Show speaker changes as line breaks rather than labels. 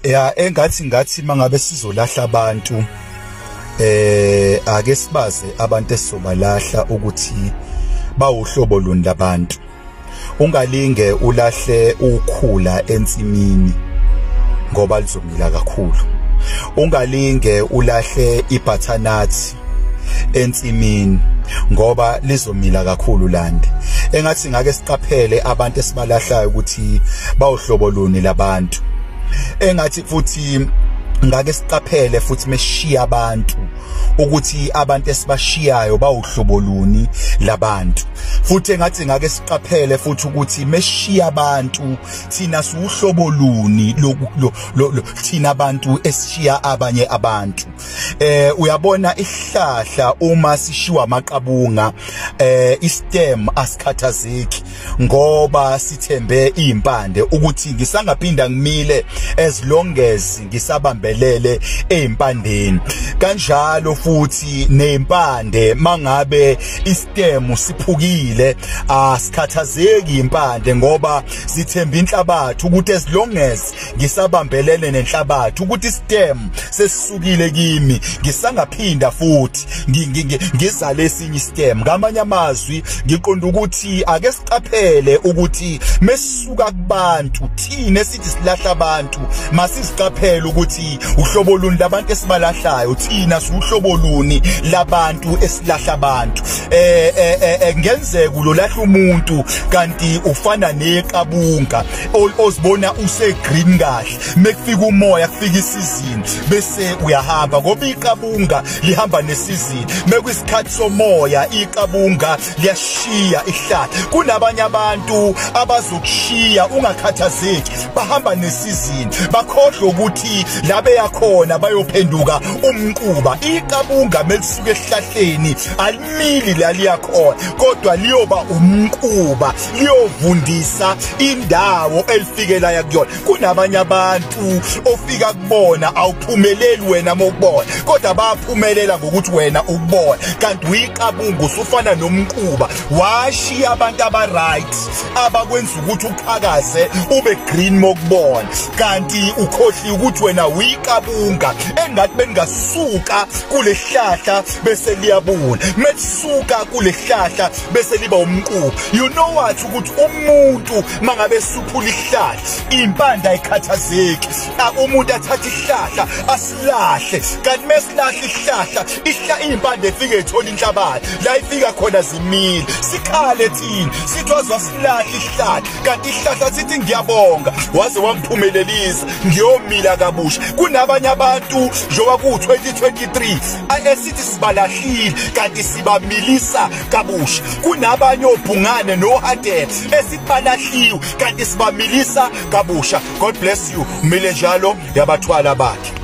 Engathi mangabe sizolahla abantu ake sibaze abantu esizobalahla ukuthi bawuhlobo luni labantu. Ungalinge ulahle ukhula ensimini ngoba lizomila kakhulu. Ungalinge ulahle ibutternut ensimini ngoba lizomila kakhulu lande. Engathi ngake siqaphele abantu esibalahlayo ukuthi bawuhlobo luni labantu. Engathi futhi ngake siqaphele futhi meshiya abantu ukuthi abantu esibashiyayo bawuhlobo luni labantu. Futhi engathi ngake siqaphele futhi ukuthi meshiya abantu thina suhlobo luni thina abantu esishiya abanye abantu. Uyabona ihlahla uma sishiwa amaqabunga istem asikhathazeki ngoba sithembe impande ukuthi ngisangaphinda ngimile as long as ngisabambelele empandeni. Kanjalo futhi nempande mangabe istem siphukile asikhathazeki impande ngoba sithemba inhlabathi ukuthi as long as ngisabambelele nenhlabathi ukuthi istem sesisukile kimi ngisangaphinda futhi ngizale esinye istem. Ngamanye amazwi ngiqonda ukuthi ake siqaphele ukuthi mesisuka kubantu thina esithi silahla abantu masiziqaphele ukuthi uhlobo luni labantu esibalahlayo thina suhlobo luni labantu esilahla abantu. Ngenzeka ulolahla umuntu kanti ufana neqabunga ozibona use green kahle mekufika umoya kufika isizini bese uyahamba ngoba iqabunga lihamba nesizini. Mekuyisikhathi somoya iqabunga liyashiya ihlahla. Kunabanye abantu abazokushiya ungakhathazeki bahamba nesizini bakhohlwa ukuthi labe yakhona bayophenduka umquba. Iqabunga melisuke esihlahleni alimili laliyakhona kodwa liyoba umquba liyovundisa indawo elifikela yakuyona. Kunabanye abantu ofika kubona awuphumeleli wena mokubona kodwa baphumelela ngokuthi wena ukubona kanti uyiqabunga usufana nomquba washiya abantu abaright abakwenza ukuthi uqhakaze ube green mokubona kanti ukhohli ukuthi wena uyiqabunga engathi beningasuka kule hlahla bese liyabuna melisuka kule hlahla bese liba umquba. You know what ukuthi umuntu mangabe suphula ihlahla impande ayikhathazeki. Umuntu athatha ihlahla asilahle kanti mesilahle ihlahla impande efike ethola inhlabathi la ifika khona zimile sikhale thina sithi wazasilahle ihlahla kanti ihlahla sithi ngiyabonga waze wangiphumelelisa ngiyomila kabusha. Kunabanye abantu njoba ku2023 esithi sibalahlile kanti sibamilisa kabusha. Kunabanye obhungane nohadela esibalahlile kanti sibamilisa kabusha. God bless you. Mile njalo yabathwala bakhe.